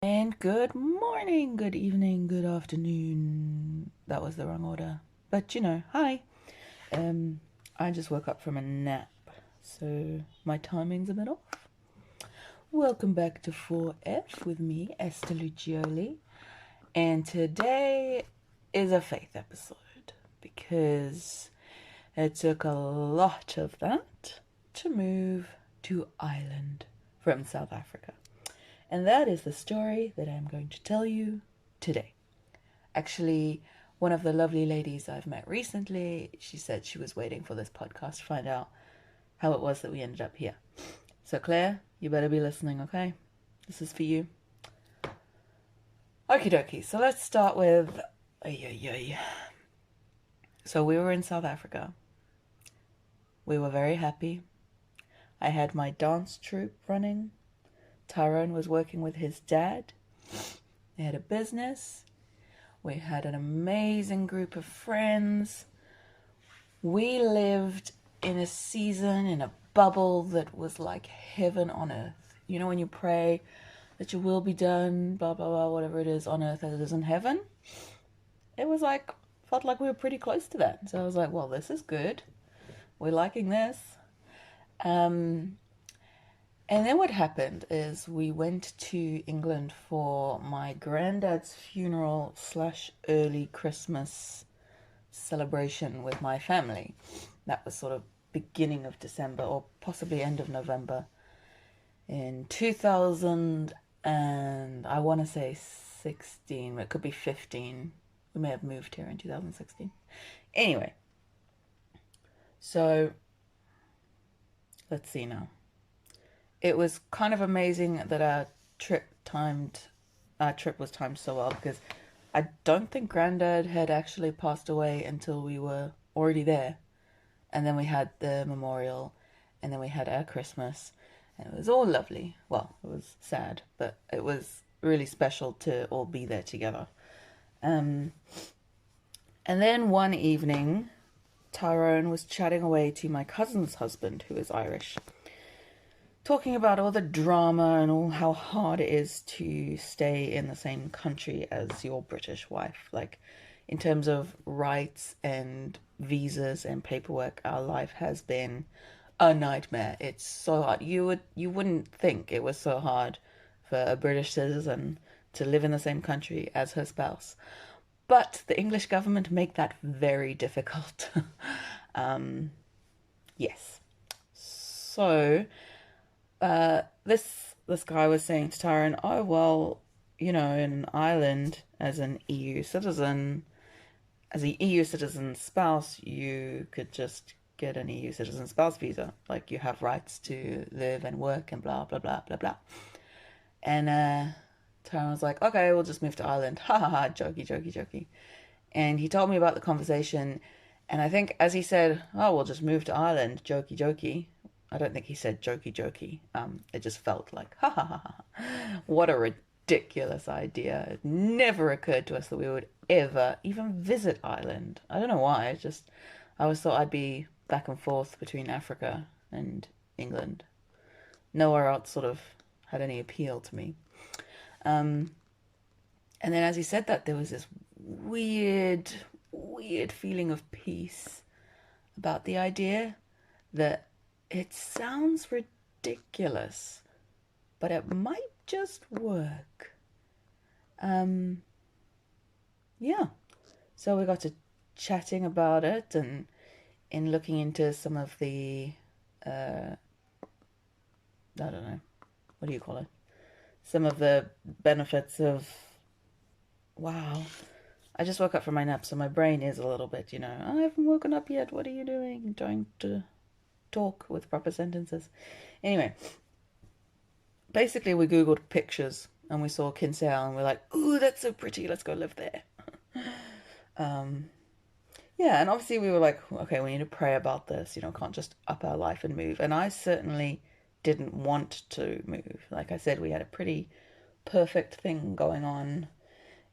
And good morning, good evening, good afternoon. That was the wrong order. But hi. Um, I just woke up from a nap, so my timing's a bit off. Welcome back to 4F with me, Esther Lucioli. And today is a faith episode because it took a lot of that to move to Ireland from South Africa. And that is the story that I'm going to tell you today. Actually, one of the lovely ladies I've met recently, she said she was waiting for this podcast to find out how it was that we ended up here. So Claire, you better be listening, okay? This is for you. Okie dokie, so let's start with... So we were in South Africa. We were very happy. I had my dance troupe running. Tyrone was working with his dad. They had a business. We had an amazing group of friends. We lived in a season, in a bubble that was like heaven on earth. You know when you pray that your will be done, blah, blah, blah, whatever it is on earth as it is in heaven? It was like, felt like we were pretty close to that. So I was like, well, this is good. We're liking this. And then what happened is we went to England for my granddad's funeral / early Christmas celebration with my family. That was sort of beginning of December or possibly end of November in 2000 and I want to say 16, it could be 15. We may have moved here in 2016. Anyway, so let's see now. It was kind of amazing that our trip was timed so well because I don't think Granddad had actually passed away until we were already there. And then we had the memorial, and then we had our Christmas, and it was all lovely. Well, it was sad, but it was really special to all be there together. And then one evening, Tyrone was chatting away to my cousin's husband, who is Irish, talking about all the drama and all how hard it is to stay in the same country as your British wife. Like, in terms of rights and visas and paperwork, our life has been a nightmare. It's so hard. You wouldn't think it was so hard for a British citizen to live in the same country as her spouse. But the English government make that very difficult. Yes. So this guy was saying to Tyrone, oh well, in Ireland as an EU citizen, as an EU citizen spouse, you could just get an EU citizen spouse visa. Like you have rights to live and work and blah blah blah blah blah. And Tyrone was like, okay, we'll just move to Ireland. Ha ha ha, jokey jokey jokey. And he told me about the conversation, and I think as he said, oh, we'll just move to Ireland, jokey jokey. I don't think he said jokey jokey. It just felt like, ha ha ha ha. What a ridiculous idea. It never occurred to us that we would ever even visit Ireland. I don't know why. I always thought I'd be back and forth between Africa and England. Nowhere else sort of had any appeal to me. And then as he said that, there was this weird feeling of peace about the idea that it sounds ridiculous, but it might just work. Yeah. So we got to chatting about it and in looking into some of the, I don't know, what do you call it? Some of the benefits of, wow. I just woke up from my nap, so my brain is a little bit, I haven't woken up yet. What are you doing? Trying to talk with proper sentences. Anyway, basically we googled pictures and we saw Kinsale and we're like, ooh, that's so pretty, let's go live there. Yeah, and obviously we were like, okay, we need to pray about this, can't just up our life and move. And I certainly didn't want to move. Like I said, we had a pretty perfect thing going on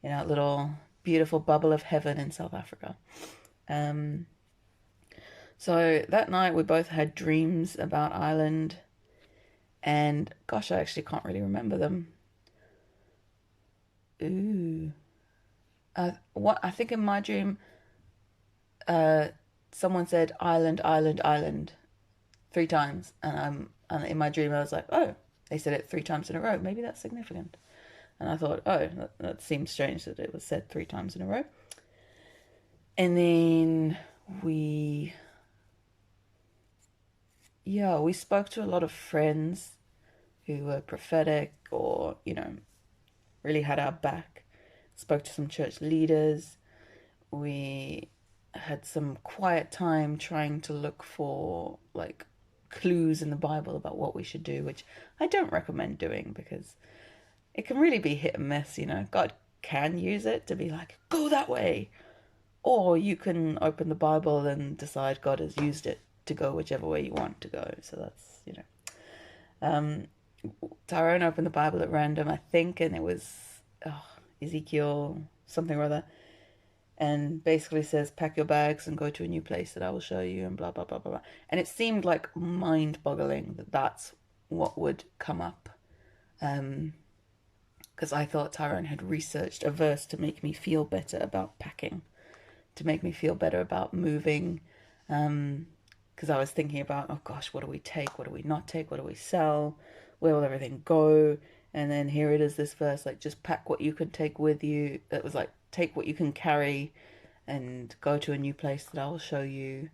in our little beautiful bubble of heaven in South Africa. So that night we both had dreams about Ireland, and gosh, I actually can't really remember them. Ooh. What I think in my dream, uh, someone said island, island, island 3 times, and in my dream I was like, oh, they said it 3 times in a row. Maybe that's significant. And I thought, oh, that seems strange that it was said 3 times in a row. And then we, yeah, we spoke to a lot of friends who were prophetic or, really had our back. Spoke to some church leaders. We had some quiet time trying to look for like clues in the Bible about what we should do, which I don't recommend doing because it can really be hit and miss. God can use it to be like, go that way. Or you can open the Bible and decide God has used it to go whichever way you want to go. So that's. Um, Tyrone opened the Bible at random, I think, and it was Ezekiel something or other, and basically says, pack your bags and go to a new place that I will show you, and blah, blah, blah, blah, blah. And it seemed like mind-boggling that that's what would come up. Because I thought Tyrone had researched a verse to make me feel better about packing, to make me feel better about moving. Because I was thinking about, oh gosh, what do we take? What do we not take? What do we sell? Where will everything go? And then here it is, this verse, like, just pack what you can take with you. It was like, take what you can carry and go to a new place that I will show you.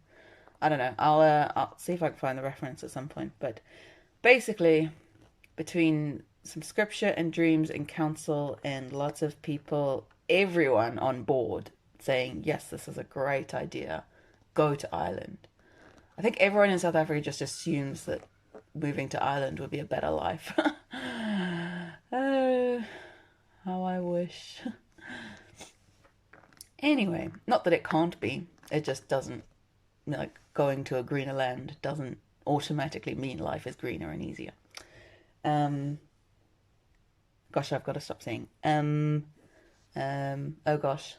I don't know. I'll see if I can find the reference at some point. But basically, between some scripture and dreams and counsel and lots of people, everyone on board saying, yes, this is a great idea. Go to Ireland. I think everyone in South Africa just assumes that moving to Ireland would be a better life. Oh, how I wish. Anyway, not that it can't be. It just doesn't, like, going to a greener land doesn't automatically mean life is greener and easier. Um, Gosh, I've got to stop saying. Oh gosh.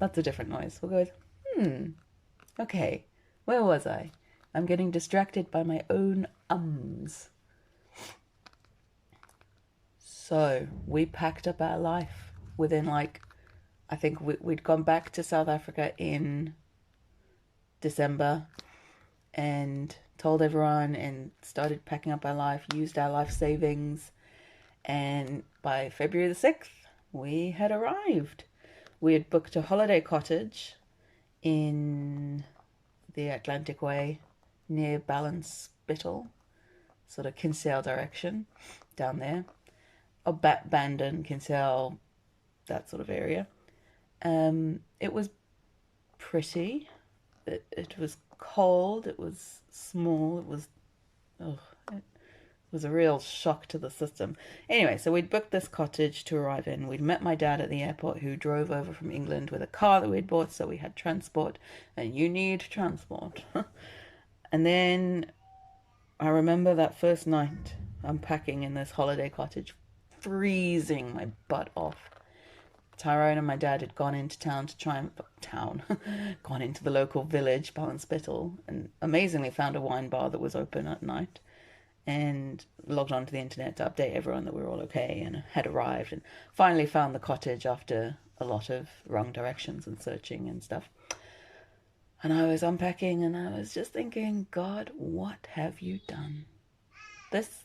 That's a different noise. We'll go with. Okay, where was I? I'm getting distracted by my own ums. So we packed up our life within, like, I think we'd gone back to South Africa in December and told everyone and started packing up our life, used our life savings, and by February the 6th, we had arrived. We had booked a holiday cottage in the Atlantic Way near Ballinspittle, sort of Kinsale direction, down there. Or Bandon, Kinsale, that sort of area. It was pretty. It was cold. It was small. It was a real shock to the system. Anyway, so we'd booked this cottage to arrive in. We'd met my dad at the airport, who drove over from England with a car that we'd bought, so we had transport, and you need transport. And then I remember that first night unpacking in this holiday cottage, freezing my butt off. Tyrone and my dad had gone into town to try and gone into the local village, Ballinspittle, and amazingly found a wine bar that was open at night, and logged onto the internet to update everyone that we were all okay and had arrived, and finally found the cottage after a lot of wrong directions and searching and stuff. And I was unpacking and I was just thinking, God, what have you done? This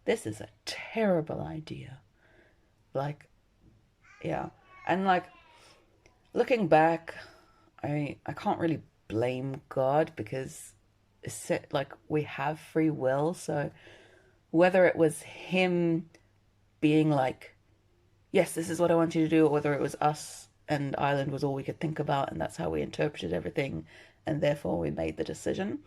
is a terrible idea. Like, yeah. And like, looking back, I can't really blame God because it's like we have free will. So whether it was him being like, yes, this is what I want you to do, or whether it was us and Ireland was all we could think about and that's how we interpreted everything, and therefore we made the decision.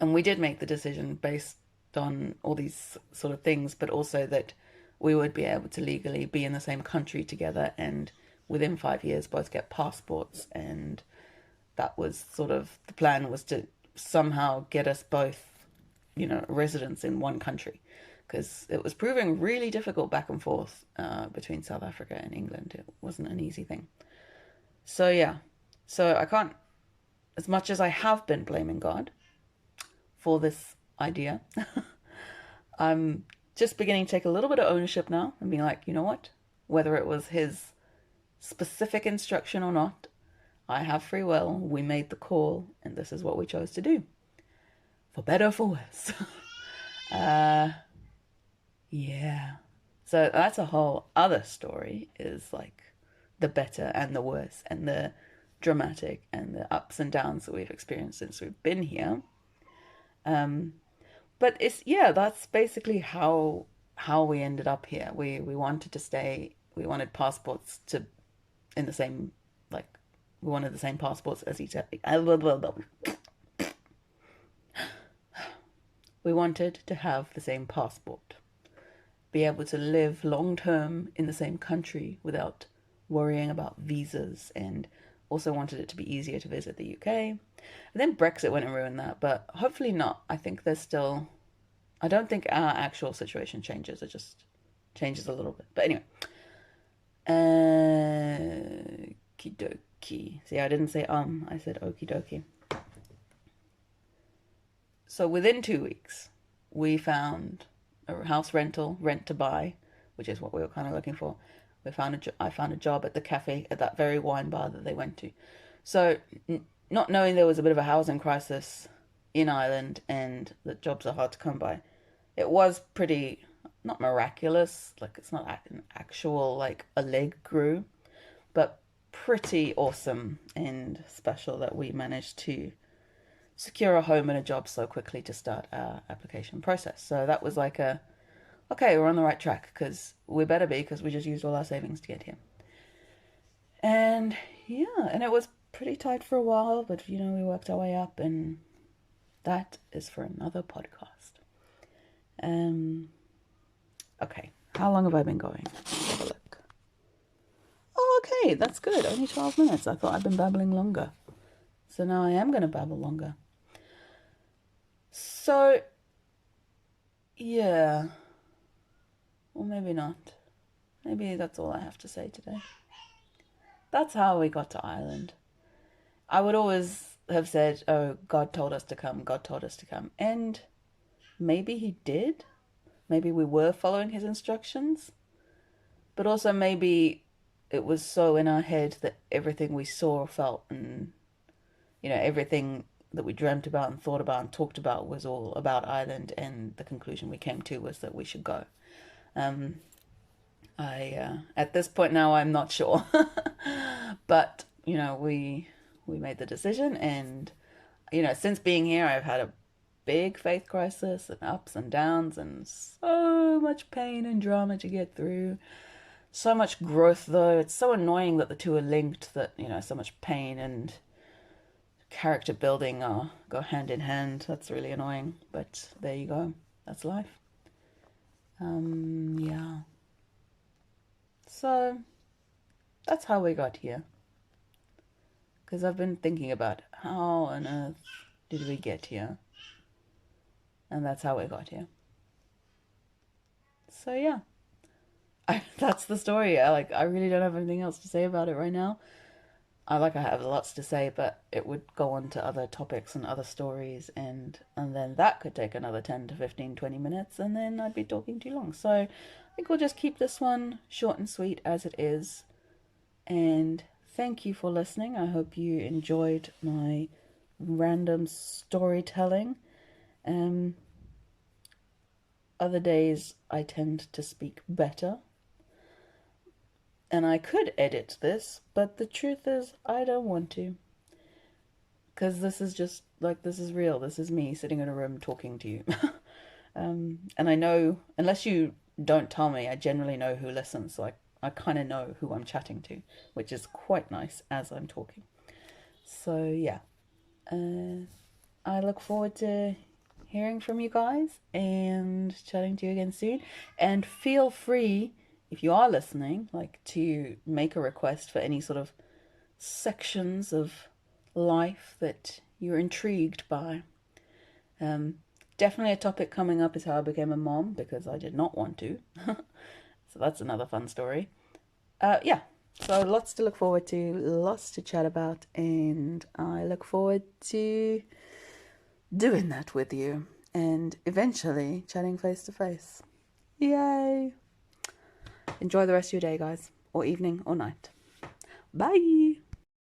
And we did make the decision based on all these sort of things, but also that we would be able to legally be in the same country together and within 5 years both get passports. And that was sort of the plan, was to somehow get us both, residents in one country, because it was proving really difficult back and forth between South Africa and England. It wasn't an easy thing. So yeah, so I can't, as much as I have been blaming God for this idea, I'm just beginning to take a little bit of ownership now and being like, you know what? Whether it was his specific instruction or not, I have free will. We made the call, and this is what we chose to do. For better or for worse. uh, yeah. So that's a whole other story, is like the better and the worse and the dramatic and the ups and downs that we've experienced since we've been here. Um, but it's, yeah, that's basically how we ended up here. We wanted to stay. We wanted passports to in the same, like, we wanted the same passports as each other. We wanted to have the same passport, be able to live long term in the same country without worrying about visas, and also wanted it to be easier to visit the UK. And then Brexit went and ruined that, but hopefully not. I think there's still, I don't think our actual situation changes. It just changes a little bit. But anyway, okie dokie. See, I didn't say I said okie dokie. So within 2 weeks, we found a house rental, rent to buy, which is what we were kind of looking for. I found a job at the cafe at that very wine bar that they went to. So, not knowing there was a bit of a housing crisis in Ireland and that jobs are hard to come by, it was pretty, not miraculous, like it's not an actual, like a leg grew, but pretty awesome and special that we managed to secure a home and a job so quickly to start our application process. So that was like a, okay, we're on the right track, because we better be, because we just used all our savings to get here. And yeah, and it was pretty tight for a while, but we worked our way up, and that is for another podcast. Okay, how long have I been going? Let's have a look. Oh, okay, that's good. Only 12 minutes. I thought I'd been babbling longer. So now I am going to babble longer. So, yeah. Or maybe not. Maybe that's all I have to say today. That's how we got to Ireland. I would always have said, oh, God told us to come, God told us to come. And maybe he did. Maybe we were following his instructions. But also maybe it was so in our head that everything we saw, felt, and, everything that we dreamt about and thought about and talked about was all about Ireland, and the conclusion we came to was that we should go. At this point now, I'm not sure. But, we made the decision, and, since being here, I've had a big faith crisis and ups and downs and so much pain and drama to get through. So much growth, though. It's so annoying that the two are linked, that, so much pain and character building go hand in hand. That's really annoying, but there you go. That's life. Yeah. So, that's how we got here. Because I've been thinking about how on earth did we get here? And that's how we got here. So, yeah. That's the story. I really don't have anything else to say about it right now. I have lots to say, but it would go on to other topics and other stories, and then that could take another 10 to 15, 20 minutes, and then I'd be talking too long. So I think we'll just keep this one short and sweet as it is. And thank you for listening. I hope you enjoyed my random storytelling. Other days I tend to speak better. And I could edit this, but the truth is, I don't want to. Because this is just, this is real. This is me sitting in a room talking to you. And I know, unless you don't tell me, I generally know who listens. So I kind of know who I'm chatting to, which is quite nice as I'm talking. So, yeah. I look forward to hearing from you guys and chatting to you again soon. And feel free, if you are listening, to make a request for any sort of sections of life that you're intrigued by. Definitely a topic coming up is how I became a mom, because I did not want to. So that's another fun story. Yeah, so lots to look forward to, lots to chat about, and I look forward to doing that with you. and eventually chatting face to face. Yay! Enjoy the rest of your day, guys, or evening or night. Bye!